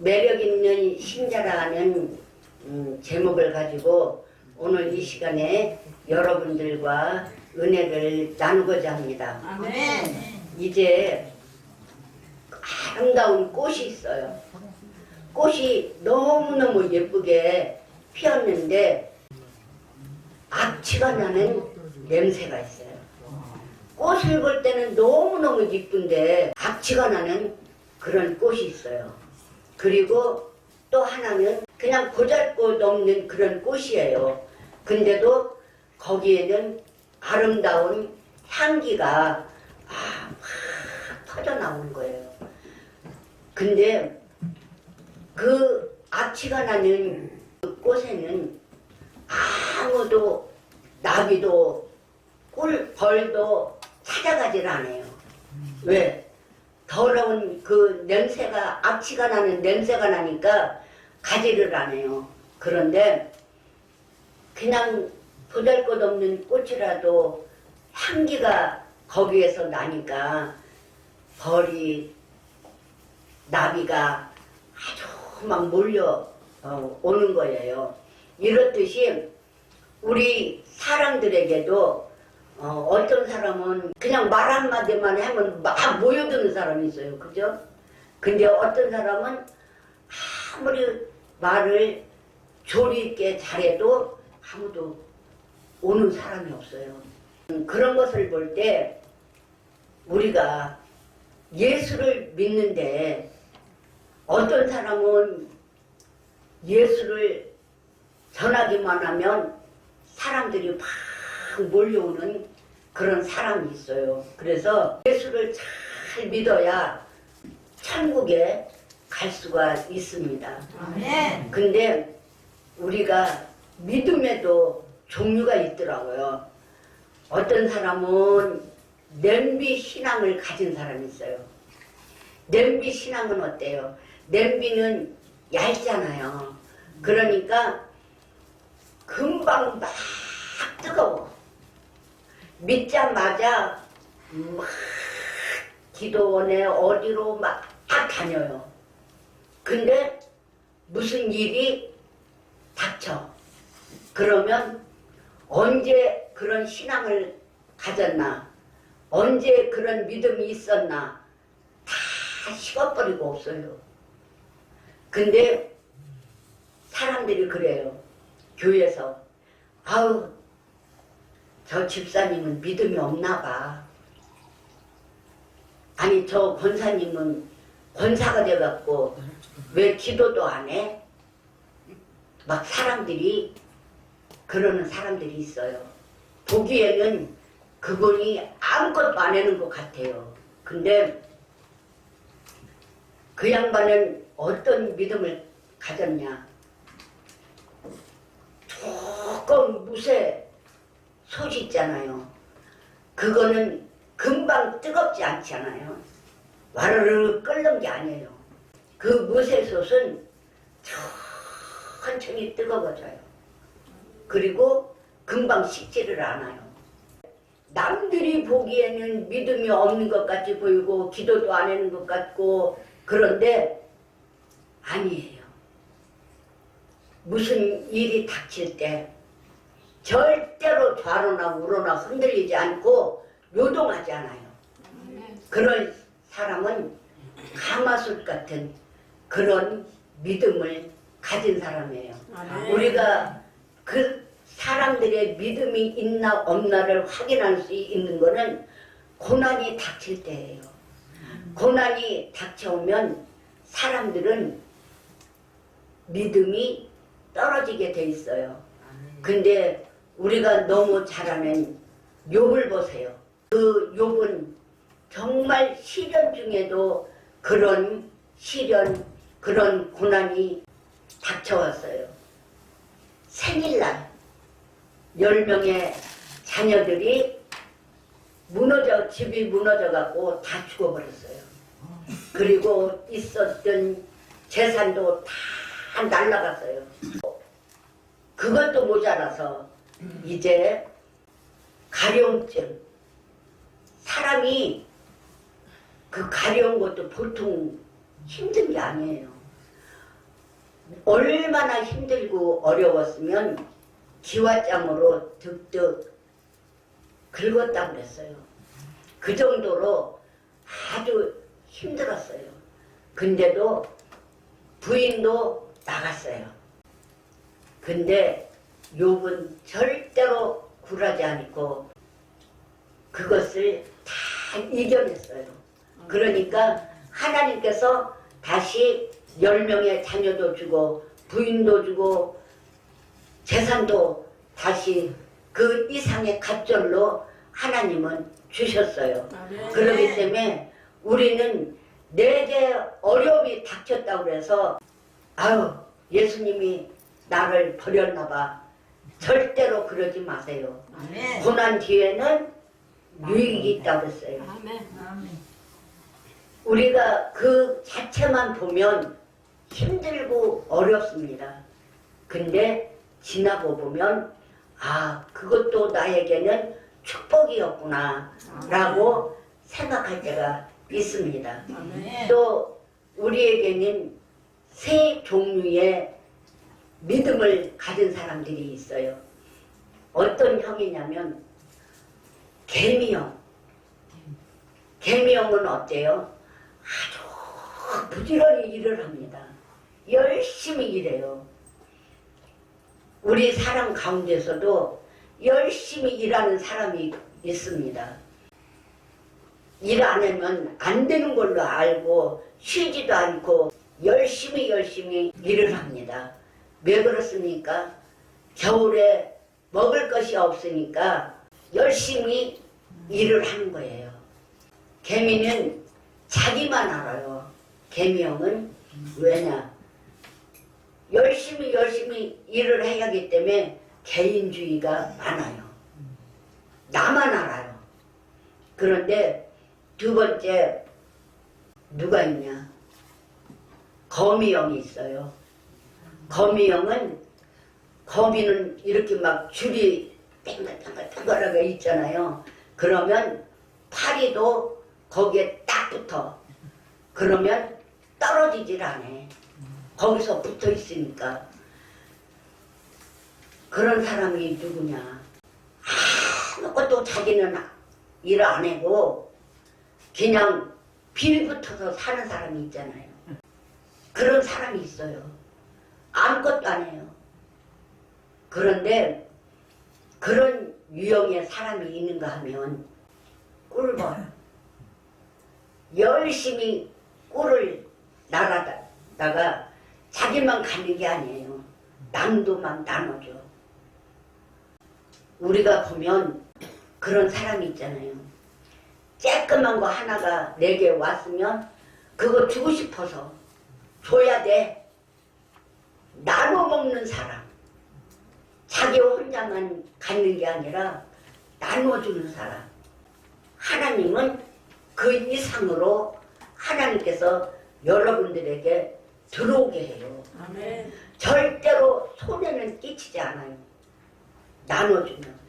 매력 있는 신자라는 제목을 가지고 오늘 이 시간에 여러분들과 은혜를 나누고자 합니다. 아멘. 이제 아름다운 꽃이 있어요. 꽃이 너무너무 예쁘게 피었는데 악취가 나는 냄새가 있어요. 꽃을 볼 때는 너무너무 이쁜데 악취가 나는 그런 꽃이 있어요. 그리고 또 하나는 그냥 보잘것없는 그런 꽃이에요. 근데도 거기에는 아름다운 향기가 막 퍼져 나오는 거예요. 근데 그 악취가 나는 그 꽃에는 아무도 나비도 벌도 찾아가질 않아요. 왜? 더러운 그 냄새가, 악취가 나는 냄새가 나니까 가지를 않아요. 그런데 그냥 보잘것없는 꽃이라도 향기가 거기에서 나니까 벌이, 나비가 아주 막 몰려 오는 거예요. 이렇듯이 우리 사람들에게도 어떤 사람은 그냥 말 한마디만 하면 막 모여드는 사람이 있어요. 그죠? 근데 어떤 사람은 아무리 말을 조리 있게 잘해도 아무도 오는 사람이 없어요. 그런 것을 볼 때 우리가 예수를 믿는데 어떤 사람은 예수를 전하기만 하면 사람들이 막 몰려오는 그런 사람이 있어요. 그래서 예수를 잘 믿어야 천국에 갈 수가 있습니다. 아멘. 근데 우리가 믿음에도 종류가 있더라고요. 어떤 사람은 냄비 신앙을 가진 사람이 있어요. 냄비 신앙은 어때요? 냄비는 얇잖아요. 그러니까 금방 막 뜨거워. 믿자마자 막 기도원에 어디로 막 다녀요. 근데 무슨 일이 닥쳐. 그러면 언제 그런 신앙을 가졌나, 언제 그런 믿음이 있었나 다 식어버리고 없어요. 근데 사람들이 그래요. 교회에서 아우 저 집사님은 믿음이 없나 봐. 아니 저 권사님은 권사가 돼갖고 왜 기도도 안 해? 막 사람들이 그러는 사람들이 있어요. 보기에는 그분이 아무것도 안 하는 것 같아요. 근데 그 양반은 어떤 믿음을 가졌냐? 조금 무쇠 솥 있잖아요. 그거는 금방 뜨겁지 않잖아요. 와르르 끓는 게 아니에요. 그 무쇠솥은 천천히 뜨거워져요. 그리고 금방 식지를 않아요. 남들이 보기에는 믿음이 없는 것 같이 보이고 기도도 안 하는 것 같고 그런데 아니에요. 무슨 일이 닥칠 때 절대로 좌로나 우로나 흔들리지 않고 요동하지 않아요. 그런 사람은 가마솥 같은 그런 믿음을 가진 사람이에요. 우리가 그 사람들의 믿음이 있나 없나를 확인할 수 있는 것은 고난이 닥칠 때예요. 고난이 닥쳐오면 사람들은 믿음이 떨어지게 돼 있어요. 근데 우리가 너무 잘 아는 욥을 보세요. 그 욥은 정말 시련 중에도 그런 시련, 그런 고난이 닥쳐왔어요. 생일날 10명의 자녀들이 집이 무너져갖고 다 죽어버렸어요. 그리고 있었던 재산도 다 날라갔어요. 그것도 모자라서 이제 가려움증, 사람이 그 가려운 것도 보통 힘든 게 아니에요. 얼마나 힘들고 어려웠으면 기와장으로 득득 긁었다고 그랬어요. 그 정도로 아주 힘들었어요. 근데도 부인도 나갔어요. 근데 욥은 절대로 굴하지 않고 그것을 다 이겨냈어요. 그러니까 하나님께서 다시 10명의 자녀도 주고 부인도 주고 재산도 다시 그 이상의 갑절로 하나님은 주셨어요. 그렇기 때문에 우리는 내게 어려움이 닥쳤다고 해서 아유 예수님이 나를 버렸나 봐. 절대로 그러지 마세요. 고난 뒤에는 유익이 있다고 했어요. 우리가 그 자체만 보면 힘들고 어렵습니다. 근데 지나고 보면 아 그것도 나에게는 축복이었구나 라고 생각할 때가 있습니다. 또 우리에게는 세 종류의 믿음을 가진 사람들이 있어요. 어떤 형이냐면 개미형. 개미형은 어때요? 아주 부지런히 일을 합니다. 열심히 일해요. 우리 사람 가운데서도 열심히 일하는 사람이 있습니다. 일 안 하면 안 되는 걸로 알고 쉬지도 않고 열심히 일을 합니다. 왜 그렇습니까? 겨울에 먹을 것이 없으니까 열심히 일을 하는 거예요. 개미는 자기만 알아요. 개미형은 왜냐? 열심히 일을 해야 하기 때문에 개인주의가 많아요. 나만 알아요. 그런데 두 번째 누가 있냐? 거미형이 있어요. 거미형은 거미는 이렇게 막 줄이 땡글땡글하게 있잖아요. 그러면 파리도 거기에 딱 붙어. 그러면 떨어지질 않아. 거기서 붙어 있으니까. 그런 사람이 누구냐? 아무것도 자기는 일 안 하고 그냥 빌붙어서 사는 사람이 있잖아요. 그런 사람이 있어요. 아무것도 안 해요. 그런데 그런 유형의 사람이 있는가 하면 꿀벌. 열심히 꿀을 날아다가 자기만 가는 게 아니에요. 남도 막 나눠줘. 우리가 보면 그런 사람이 있잖아요. 쬐끄만 거 하나가 내게 왔으면 그거 주고 싶어서 줘야 돼. 나눠 먹는 사람. 자기 혼자만 갖는 게 아니라 나눠주는 사람. 하나님은 그 이상으로 하나님께서 여러분들에게 들어오게 해요. 아멘. 절대로 손해는 끼치지 않아요. 나눠주면,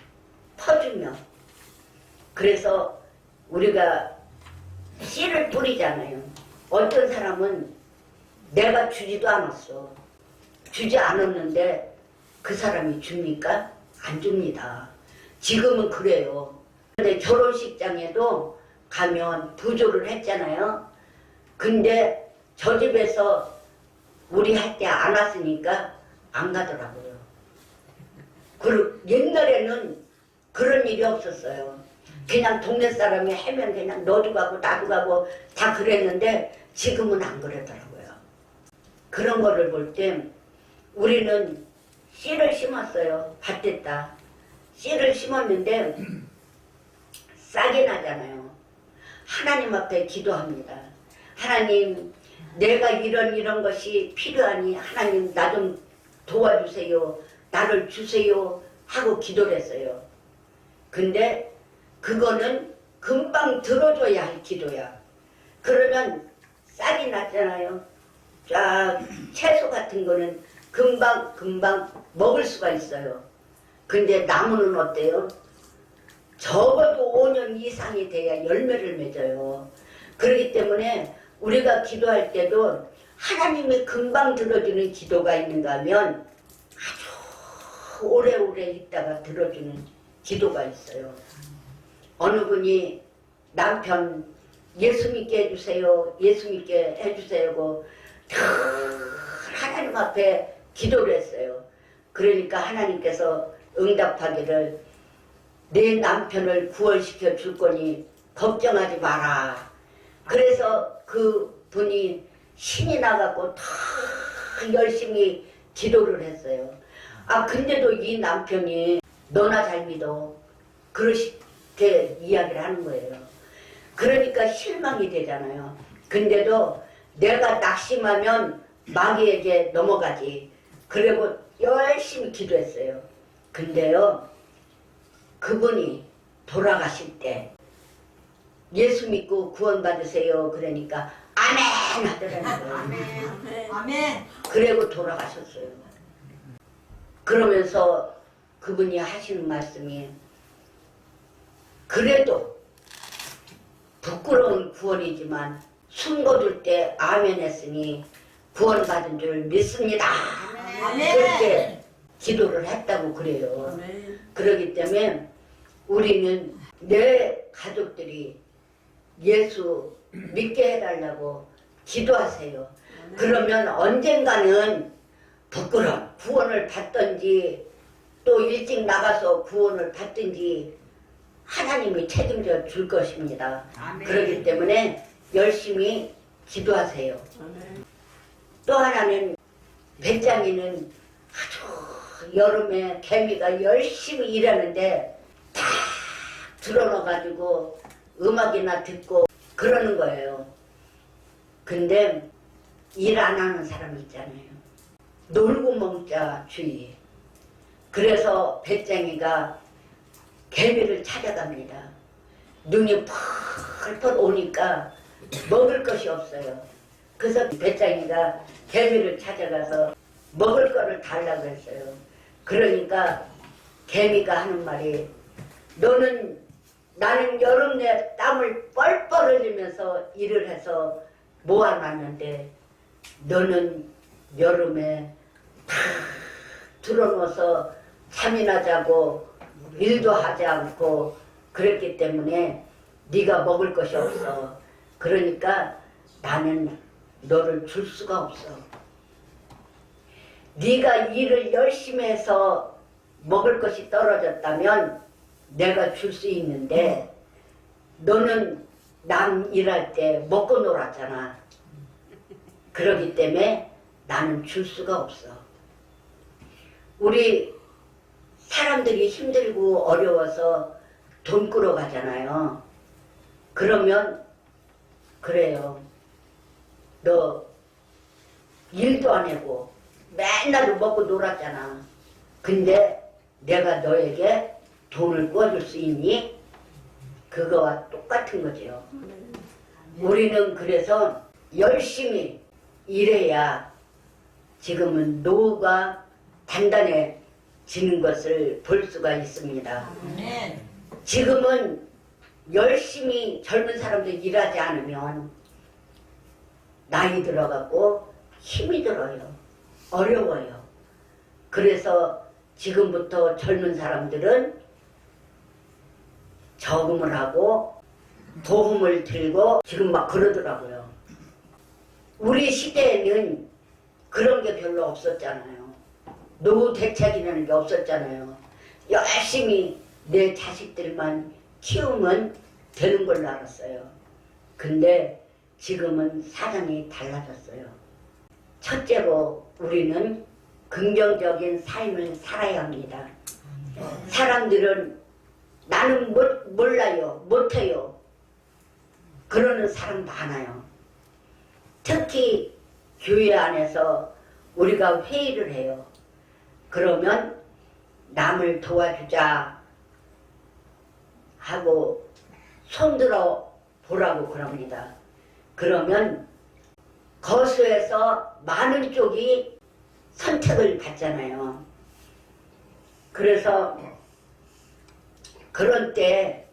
퍼주면. 그래서 우리가 씨를 뿌리잖아요. 어떤 사람은 내가 주지도 않았어. 주지 않았는데 그 사람이 줍니까? 안 줍니다. 지금은 그래요. 근데 결혼식장에도 가면 부조를 했잖아요. 근데 저 집에서 우리 할 때 안 왔으니까 안 가더라고요. 그리고 옛날에는 그런 일이 없었어요. 그냥 동네 사람이 하면 그냥 너도 가고 나도 가고 다 그랬는데 지금은 안 그러더라고요. 그런 거를 볼 때 우리는 씨를 심었어요. 밭에다. 씨를 심었는데 싹이 나잖아요. 하나님 앞에 기도합니다. 하나님, 내가 이런 것이 필요하니 하나님 나 좀 도와주세요. 나를 주세요. 하고 기도를 했어요. 근데 그거는 금방 들어줘야 할 기도야. 그러면 싹이 났잖아요. 쫙 채소 같은 거는 금방 먹을 수가 있어요. 근데 나무는 어때요? 적어도 5년 이상이 돼야 열매를 맺어요. 그렇기 때문에 우리가 기도할 때도 하나님이 금방 들어주는 기도가 있는가 하면 아주 오래오래 있다가 들어주는 기도가 있어요. 어느 분이 남편 예수 믿게 해주세요, 예수 믿게 해주세요 늘 하나님 앞에 기도를 했어요. 그러니까 하나님께서 응답하기를 내 남편을 구원시켜 줄 거니 걱정하지 마라. 그래서 그 분이 신이 나갖고 다 열심히 기도를 했어요. 아 근데도 이 남편이 너나 잘 믿어 그렇게 이야기를 하는 거예요. 그러니까 실망이 되잖아요. 근데도 내가 낙심하면 마귀에게 넘어가지. 그리고 열심히 기도했어요. 근데요 그분이 돌아가실 때 예수 믿고 구원받으세요 그러니까 아멘 하더라는 거예요. 아멘. 아멘. 그리고 돌아가셨어요. 그러면서 그분이 하시는 말씀이 그래도 부끄러운 구원이지만 숨 거둘 때 아멘 했으니 구원받은 줄 믿습니다. 아멘. 그렇게 기도를 했다고 그래요. 아멘. 그렇기 때문에 우리는 내 가족들이 예수 믿게 해달라고 기도하세요. 그러면 언젠가는 부끄러운 구원을 받든지 또 일찍 나가서 구원을 받든지 하나님이 책임져 줄 것입니다. 아멘. 그렇기 때문에 열심히 기도하세요. 아멘. 또 하나는 배짱이는 아주 여름에 개미가 열심히 일하는데 다 들어넣어가지고 음악이나 듣고 그러는 거예요. 근데 일 안 하는 사람 있잖아요. 놀고 먹자 주의. 그래서 배짱이가 개미를 찾아갑니다. 눈이 펄펄 오니까 먹을 것이 없어요. 그래서 배짱이가 개미를 찾아가서 먹을 거를 달라고 했어요. 그러니까 개미가 하는 말이 나는 여름 내 땀을 뻘뻘 흘리면서 일을 해서 모아놨는데 너는 여름에 다 들어놓아서 잠이나 자고 일도 하지 않고 그랬기 때문에 네가 먹을 것이 없어. 그러니까 나는 너를 줄 수가 없어. 네가 일을 열심히 해서 먹을 것이 떨어졌다면 내가 줄 수 있는데 너는 남 일할 때 먹고 놀았잖아. 그러기 때문에 나는 줄 수가 없어. 우리 사람들이 힘들고 어려워서 돈 꾸러 가잖아요. 그러면 그래요. 너 일도 안 하고 맨날 먹고 놀았잖아. 근데 내가 너에게 돈을 구워줄 수 있니? 그거와 똑같은 거죠. 우리는 그래서 열심히 일해야 지금은 노후가 단단해지는 것을 볼 수가 있습니다. 지금은 열심히 젊은 사람들 일하지 않으면 나이 들어갖고 힘이 들어요. 어려워요. 그래서 지금부터 젊은 사람들은 저금을 하고 보험을 들고 지금 막 그러더라고요. 우리 시대에는 그런 게 별로 없었잖아요. 노후 대책이라는 게 없었잖아요. 열심히 내 자식들만 키우면 되는 걸로 알았어요. 근데 지금은 사정이 달라졌어요. 첫째로 우리는 긍정적인 삶을 살아야 합니다. 사람들은 나는 몰라요, 못해요 그러는 사람 많아요. 특히 교회 안에서 우리가 회의를 해요. 그러면 남을 도와주자 하고 손들어 보라고 그럽니다. 그러면 거수에서 많은 쪽이 선택을 받잖아요. 그래서 그런 때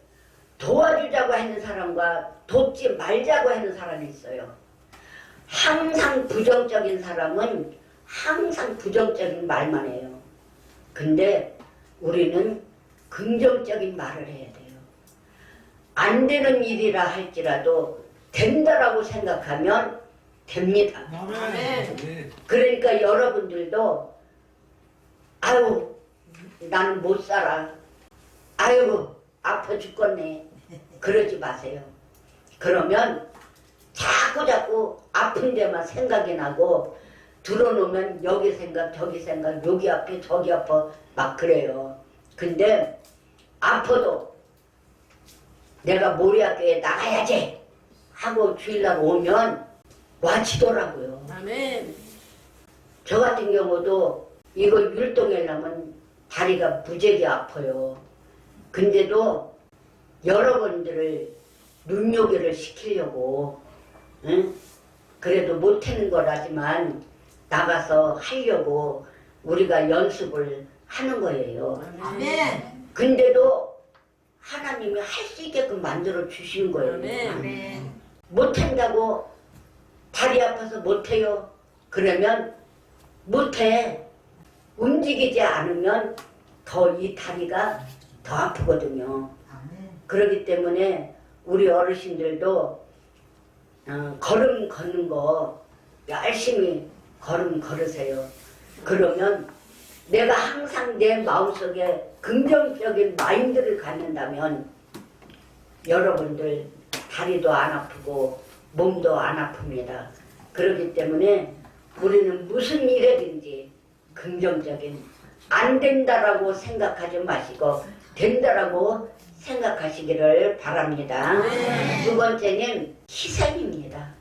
도와주자고 하는 사람과 돕지 말자고 하는 사람이 있어요. 항상 부정적인 사람은 항상 부정적인 말만 해요. 근데 우리는 긍정적인 말을 해야 돼요. 안 되는 일이라 할지라도 된다라고 생각하면 됩니다. 아멘. 그러니까 여러분들도 아유 나는 못 살아. 아유 아파 죽겠네. 그러지 마세요. 그러면 자꾸 아픈 데만 생각이 나고 들어놓으면 여기 생각 저기 생각 여기 아파 저기 아파 막 그래요. 근데 아파도 내가 모리학교에 나가야지 하고 주일날 오면 와치더라고요. 아멘. 저 같은 경우도 이거 율동하려면 다리가 무지하게 아파요. 근데도 여러분들을 눈요기를 시키려고 응? 그래도 못하는 거라지만 나가서 하려고 우리가 연습을 하는 거예요. 아멘. 근데도 하나님이 할 수 있게끔 만들어 주신 거예요. 아멘. 못한다고 다리 아파서 못해요. 그러면 못해. 움직이지 않으면 더 이 다리가 더 아프거든요. 그렇기 때문에 우리 어르신들도 걸음 걷는 거 열심히 걸음 걸으세요. 그러면 내가 항상 내 마음속에 긍정적인 마인드를 갖는다면 여러분들 다리도 안 아프고 몸도 안 아픕니다. 그렇기 때문에 우리는 무슨 일이든지 긍정적인 안 된다라고 생각하지 마시고 된다라고 생각하시기를 바랍니다. 두 번째는 희생입니다.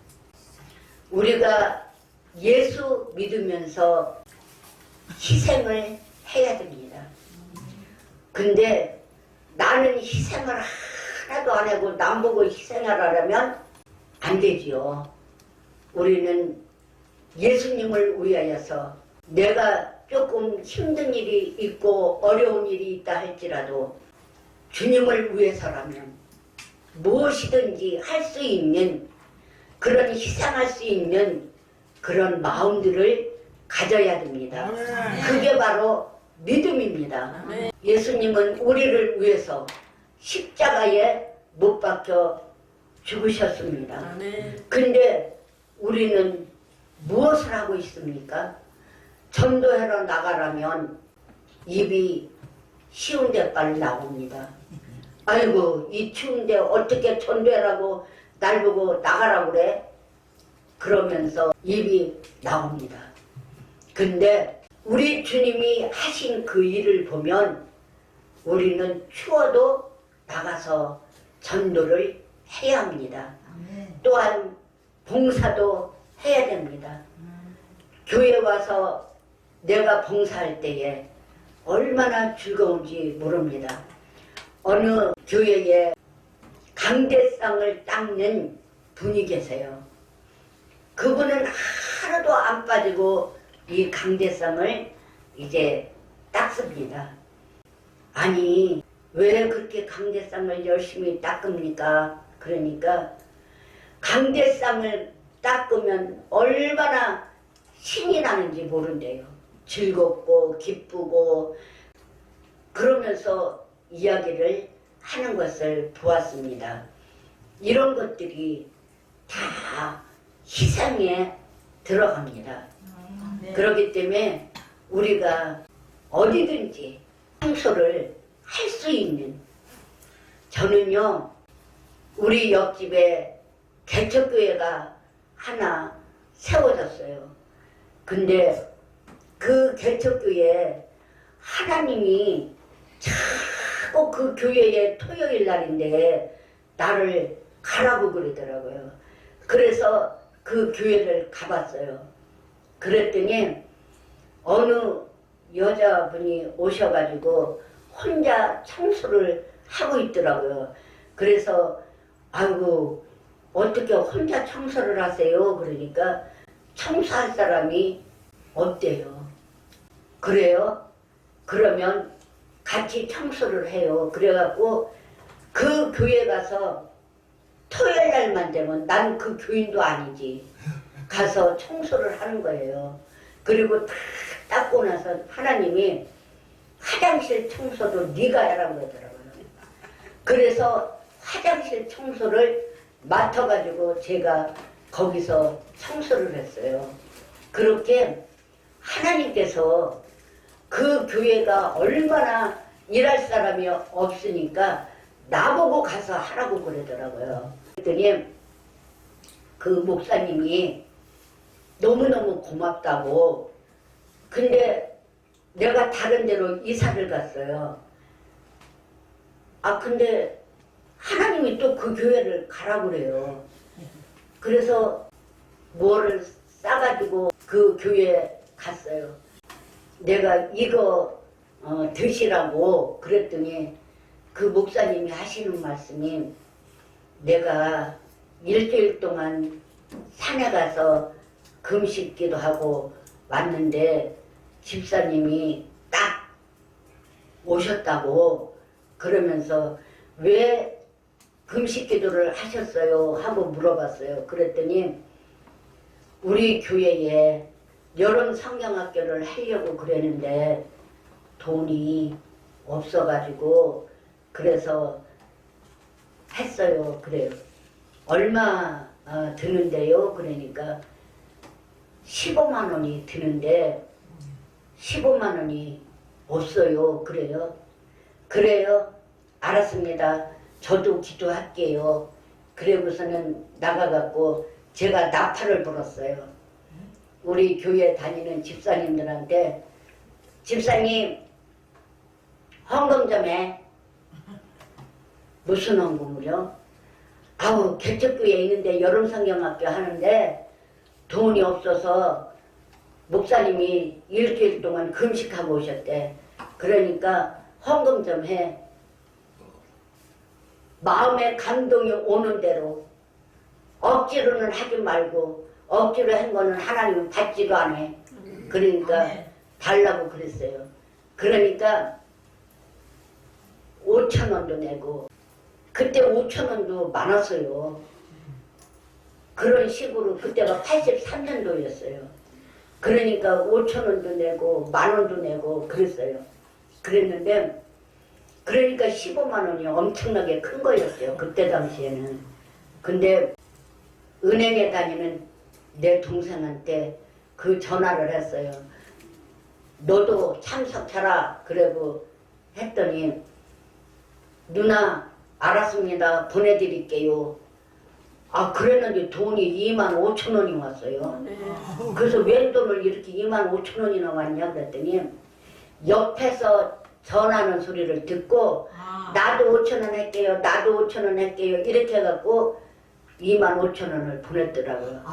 우리가 예수 믿으면서 희생을 해야 됩니다. 근데 나는 희생을 하나도 안 하고 남보고 희생하라면 안 되지요. 우리는 예수님을 위하여서 내가 조금 힘든 일이 있고 어려운 일이 있다 할지라도 주님을 위해서라면 무엇이든지 할 수 있는 그런 희생할 수 있는 그런 마음들을 가져야 됩니다. 그게 바로 믿음입니다. 예수님은 우리를 위해서 십자가에 못 박혀 죽으셨습니다. 근데 우리는 무엇을 하고 있습니까? 전도하러 나가라면 입이 쉬운데 빨리 나옵니다. 아이고 이 추운데 어떻게 전도하라고 날 보고 나가라고 그래? 그러면서 입이 나옵니다. 근데 우리 주님이 하신 그 일을 보면 우리는 추워도 나가서 전도를 해야 합니다. 또한 봉사도 해야 됩니다. 교회 와서 내가 봉사할 때에 얼마나 즐거운지 모릅니다. 어느 교회에 강대상을 닦는 분이 계세요. 그분은 하나도 안 빠지고 이 강대상을 이제 닦습니다. 아니 왜 그렇게 강대상을 열심히 닦습니까? 그러니까 강대상을 닦으면 얼마나 신이 나는지 모른대요. 즐겁고 기쁘고 그러면서 이야기를 하는 것을 보았습니다. 이런 것들이 다 희생에 들어갑니다. 그렇기 때문에 우리가 어디든지 청소를 할 수 있는 저는요 우리 옆집에 개척교회가 하나 세워졌어요. 근데 그 개척교회에 하나님이 자꾸 그 교회에 토요일 날인데 나를 가라고 그러더라고요. 그래서 그 교회를 가봤어요. 그랬더니 어느 여자분이 오셔가지고 혼자 청소를 하고 있더라고요. 그래서 아이고 어떻게 혼자 청소를 하세요? 그러니까 청소할 사람이 없대요. 그래요? 그러면 같이 청소를 해요. 그래갖고 그 교회 가서 토요일 날만 되면 난 그 교인도 아니지. 가서 청소를 하는 거예요. 그리고 다 닦고 나서 하나님이 화장실 청소도 네가 해라고 그러더라고요. 그래서 화장실 청소를 맡아가지고 제가 거기서 청소를 했어요. 그렇게 하나님께서 그 교회가 얼마나 일할 사람이 없으니까 나보고 가서 하라고 그러더라고요. 그랬더니 그 목사님이 너무너무 고맙다고. 근데 내가 다른 데로 이사를 갔어요. 아 근데 하나님이 또 그 교회를 가라고 그래요. 그래서 뭐를 싸가지고 그 교회에 갔어요. 내가 이거 드시라고 그랬더니 그 목사님이 하시는 말씀이 내가 일주일 동안 산에 가서 금식기도 하고 왔는데 집사님이 딱 오셨다고 그러면서 왜 금식기도를 하셨어요? 하고 물어봤어요. 그랬더니 우리 교회에 여름 성경학교를 하려고 그랬는데 돈이 없어가지고 그래서 했어요. 그래요. 얼마 드는데요? 그러니까 15만 원이 드는데 15만 원이 없어요. 그래요. 그래요. 알았습니다. 저도 기도할게요. 그러고서는 나가갖고 제가 나팔을 불었어요. 우리 교회 다니는 집사님들한테 집사님 헌금 좀 해. 무슨 헌금을요? 아우 개척교회에 있는데 여름성경학교 하는데 돈이 없어서 목사님이 일주일 동안 금식하고 오셨대. 그러니까 헌금 좀 해. 마음에 감동이 오는 대로 억지로는 하지 말고 억지로 한 거는 하나님은 받지도 않아. 그러니까 달라고 그랬어요. 그러니까 5천 원도 내고 그때 5천 원도 많았어요. 그런 식으로 그때가 83년도였어요. 그러니까 5천 원도 내고 10,000원도 내고 그랬어요. 그랬는데 그러니까 15만 원이 엄청나게 큰 거였어요. 그때 당시에는. 근데 은행에 다니는 내 동생한테 그 전화를 했어요. 너도 참석하라. 그러고 했더니 누나 알았습니다. 보내드릴게요. 아 그랬는데 돈이 25,000원이 왔어요. 그래서 웬 돈을 이렇게 25,000원이나 왔냐 그랬더니 옆에서 전하는 소리를 듣고 나도 5,000원 할게요. 나도 5,000원 할게요. 이렇게 해갖고 25,000원을 보냈더라고요.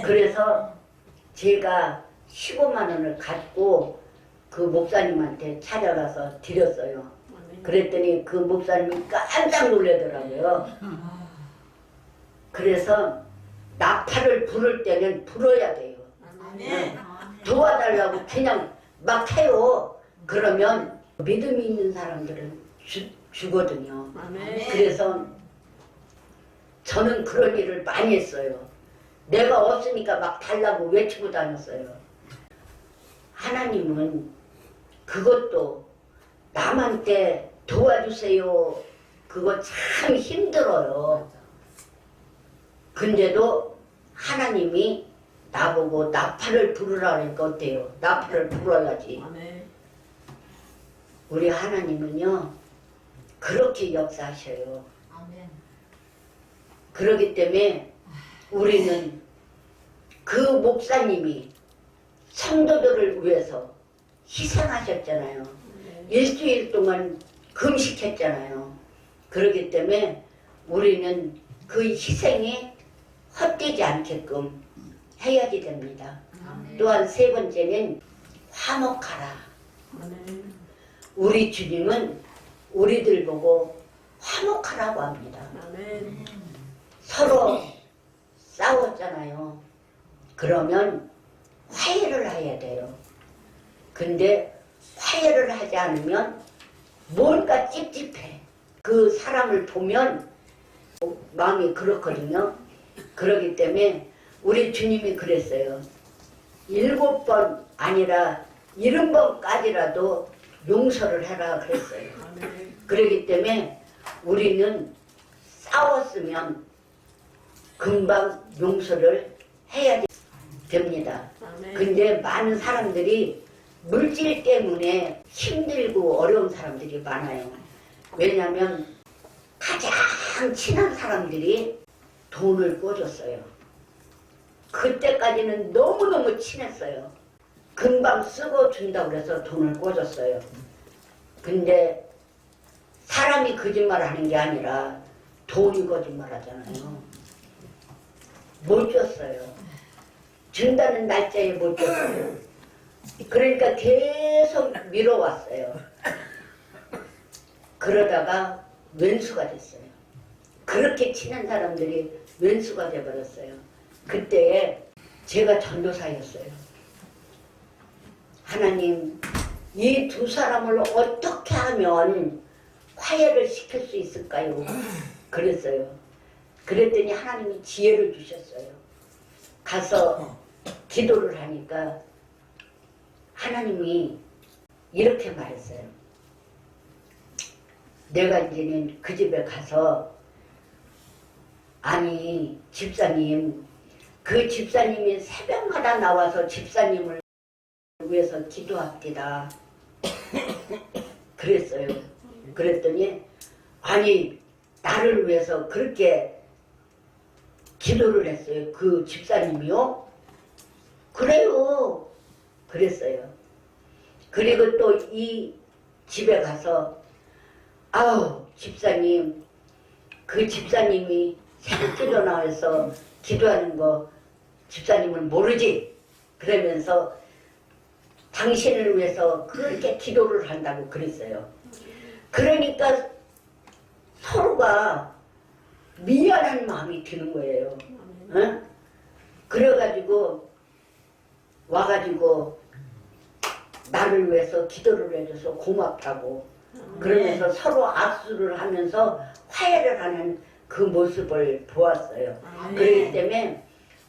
그래서 제가 15만 원을 갖고 그 목사님한테 찾아가서 드렸어요. 그랬더니 그 목사님이 깜짝 놀라더라고요. 그래서 나팔을 부를 때는 불어야 돼요. 도와달라고 그냥 막 해요. 그러면 믿음이 있는 사람들은 주거든요. 그래서 저는 그런 일을 많이 했어요. 내가 없으니까 막 달라고 외치고 다녔어요. 하나님은 그것도 남한테 도와주세요. 그거 참 힘들어요. 근데도 하나님이 나보고 나팔을 부르라니까 어때요? 나팔을 불어야지. 우리 하나님은요 그렇게 역사하셔요. 그렇기 때문에 우리는 그 목사님이 성도들을 위해서 희생하셨잖아요. 일주일 동안 금식했잖아요. 그렇기 때문에 우리는 그 희생이 헛되지 않게끔 해야지 됩니다. 또한 세 번째는 화목하라. 우리 주님은 우리들 보고 화목하라고 합니다. 서로 싸웠잖아요. 그러면 화해를 해야 돼요. 근데 화해를 하지 않으면 뭔가 찝찝해. 그 사람을 보면 마음이 그렇거든요. 그렇기 때문에 우리 주님이 그랬어요. 7번 아니라 70번까지라도 용서를 해라 그랬어요. 그렇기 때문에 우리는 싸웠으면 금방 용서를 해야 됩니다. 근데 많은 사람들이 물질 때문에 힘들고 어려운 사람들이 많아요. 왜냐하면 가장 친한 사람들이 돈을 꿔줬어요. 그때까지는 너무너무 친했어요. 금방 쓰고 준다고 그래서 돈을 꿔줬어요. 근데 사람이 거짓말하는 게 아니라 돈이 거짓말하잖아요. 못 줬어요. 준다는 날짜에 못 줬어요. 그러니까 계속 미뤄왔어요. 그러다가 왼수가 됐어요. 그렇게 친한 사람들이 왼수가 돼버렸어요. 그때 제가 전도사였어요. 하나님, 이 두 사람을 어떻게 하면 화해를 시킬 수 있을까요? 그랬어요. 그랬더니 하나님이 지혜를 주셨어요. 가서 기도를 하니까 하나님이 이렇게 말했어요. 내가 이제는 그 집에 가서 아니 집사님, 그 집사님이 새벽마다 나와서 집사님을 위해서 기도합니다. 그랬어요. 그랬더니 아니 나를 위해서 그렇게 기도를 했어요. 그 집사님이요? 그래요. 그랬어요. 그리고 또 이 집에 가서 아우 집사님, 그 집사님이 새벽기도 나와서 기도하는 거 집사님은 모르지? 그러면서 당신을 위해서 그렇게 기도를 한다고 그랬어요. 그러니까 서로가 미안한 마음이 드는 거예요. 응? 그래가지고 와가지고 나를 위해서 기도를 해줘서 고맙다고 그러면서 서로 악수를 하면서 화해를 하는 그 모습을 보았어요. 그렇기 때문에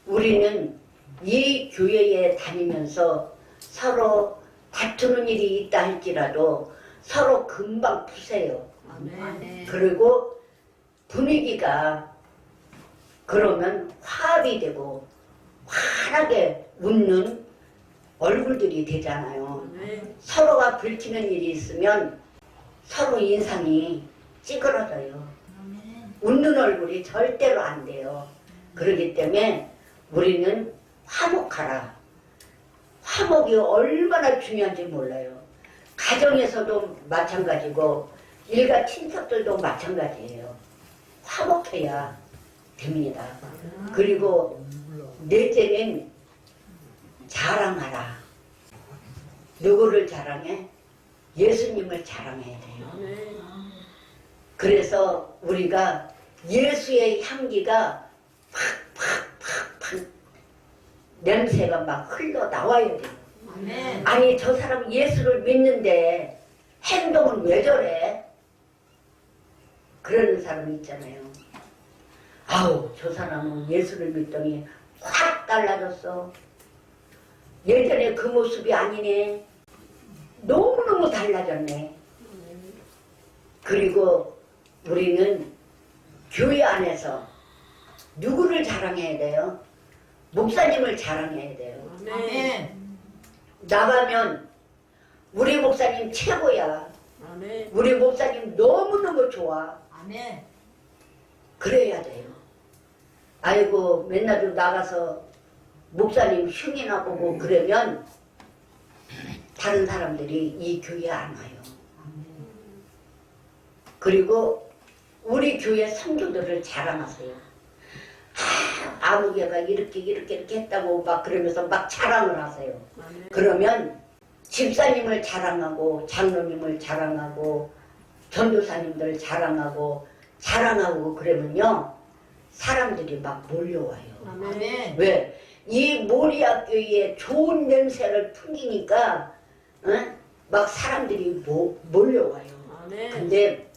우리는 이 교회에 다니면서 서로 다투는 일이 있다 할지라도 서로 금방 푸세요. 그리고 분위기가 그러면 화합이 되고 환하게 웃는 얼굴들이 되잖아요. 서로가 불키는 일이 있으면 서로 인상이 찌그러져요. 웃는 얼굴이 절대로 안 돼요. 그렇기 때문에 우리는 화목하라. 화목이 얼마나 중요한지 몰라요. 가정에서도 마찬가지고 일가 친척들도 마찬가지예요. 화목해야 됩니다. 그리고 넷째는 자랑하라. 누구를 자랑해? 예수님을 자랑해야 돼요. 그래서 우리가 예수의 향기가 팍팍팍팍 냄새가 막 흘러나와야 돼요. 아니 저 사람 예수를 믿는데 행동은 왜 저래? 그러는 사람이 있잖아요. 아우 저 사람은 예수를 믿더니 확 달라졌어. 예전에 그 모습이 아니네. 너무너무 달라졌네. 그리고 우리는 교회 안에서 누구를 자랑해야 돼요? 목사님을 자랑해야 돼요. 나가면 우리 목사님 최고야. 우리 목사님 너무너무 좋아. 그래야 돼요. 아이고 맨날 좀 나가서 목사님 흉이나 보고 그러면 다른 사람들이 이 교회에 안 와요. 그리고 우리 교회 성도들을 자랑하세요. 아무개가 이렇게 했다고 막 그러면서 막 자랑을 하세요. 그러면 집사님을 자랑하고 장로님을 자랑하고 전도사님들 자랑하고 그러면요 사람들이 막 몰려와요. 왜? 이 모리아교회에 좋은 냄새를 풍기니까 막 사람들이 몰려와요. 근데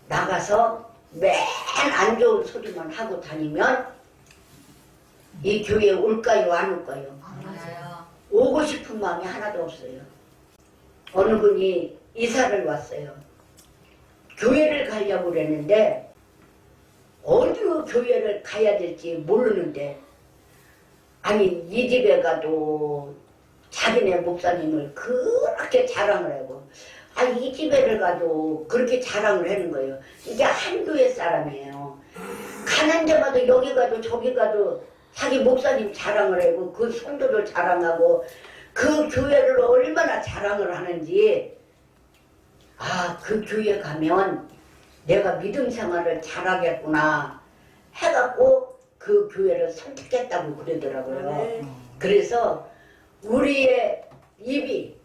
나가서 맨 안 좋은 소리만 하고 다니면 이 교회에 올까요, 안 올까요? 맞아요. 오고 싶은 마음이 하나도 없어요. 어느 분이 이사를 왔어요. 교회를 가려고 그랬는데 어디 교회를 가야 될지 모르는데, 아니 이 집에 가도 자기네 목사님을 그렇게 자랑을 하고, 이 집에를 가도 그렇게 자랑을 하는 거예요. 이게 한 교회 사람이에요. 가는 데마다 여기 가도 저기 가도 자기 목사님 자랑을 하고 그 성도를 자랑하고 그 교회를 얼마나 자랑을 하는지, 그 교회 가면 내가 믿음 생활을 잘하겠구나 해갖고 그 교회를 선택했다고 그러더라고요. 그래서 우리의 입이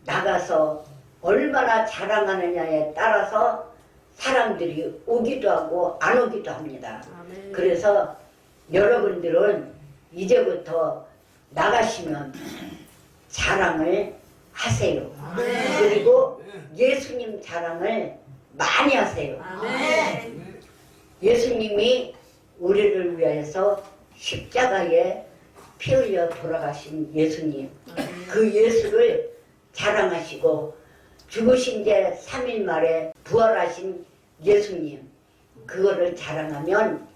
나가서 얼마나 자랑하느냐에 따라서 사람들이 오기도 하고 안 오기도 합니다. 그래서 여러분들은 이제부터 나가시면 자랑을 하세요. 그리고 예수님 자랑을 많이 하세요. 예수님이 우리를 위해서 십자가에 피 흘려 돌아가신 예수님, 그 예수를 자랑하시고 죽으신 지 3일 만에 부활하신 예수님, 그거를 자랑하면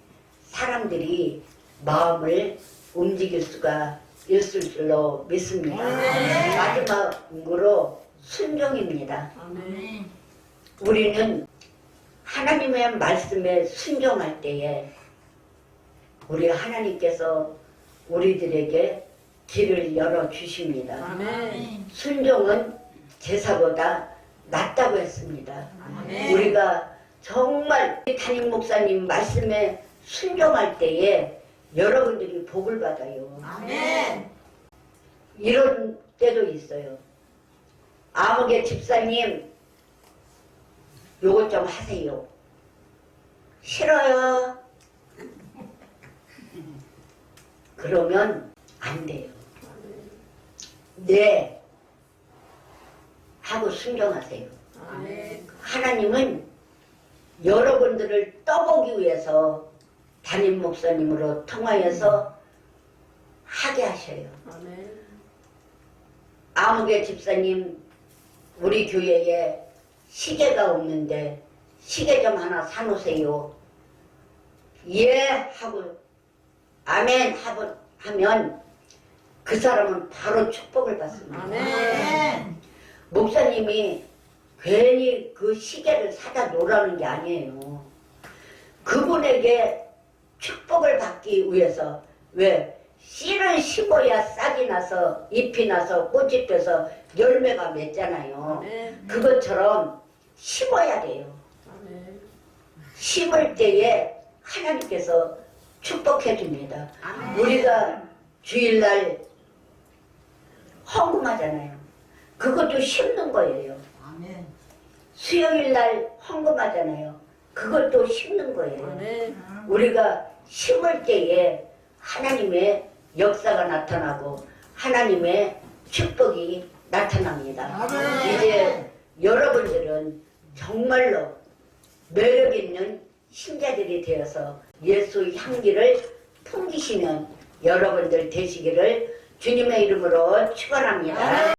사람들이 마음을 움직일 수가 있을 줄로 믿습니다. 마지막으로 순종입니다. 우리는 하나님의 말씀에 순종할 때에 우리 하나님께서 우리들에게 길을 열어주십니다. 순종은 제사보다 낫다고 했습니다. 우리가 정말 담임 목사님 말씀에 순종할 때에 여러분들이 복을 받아요. 이런 때도 있어요. 아무개 집사님 요것 좀 하세요. 싫어요. 그러면 안 돼요. 네 하고 순종하세요. 하나님은 여러분들을 떠보기 위해서 담임 목사님으로 통하여서 하게 하셔요. 아무개 집사님, 우리 교회에 시계가 없는데 시계 좀 하나 사놓으세요. 예 하고 아멘 하면 그 사람은 바로 축복을 받습니다. 목사님이 괜히 그 시계를 사다 놓으라는 게 아니에요. 그분에게 축복을 받기 위해서, 왜? 씨를 심어야 싹이 나서 잎이 나서 꽃이 펴서 열매가 맺잖아요. 그것처럼 심어야 돼요. 심을 때에 하나님께서 축복해 줍니다. 우리가 주일날 헌금하잖아요. 그것도 심는 거예요. 수요일날 헌금하잖아요. 그것도 심는 거예요. 우리가 심을 때에 하나님의 역사가 나타나고 하나님의 축복이 나타납니다. 이제 여러분들은 정말로 매력 있는 신자들이 되어서 예수 향기를 풍기시는 여러분들 되시기를 주님의 이름으로 축원합니다.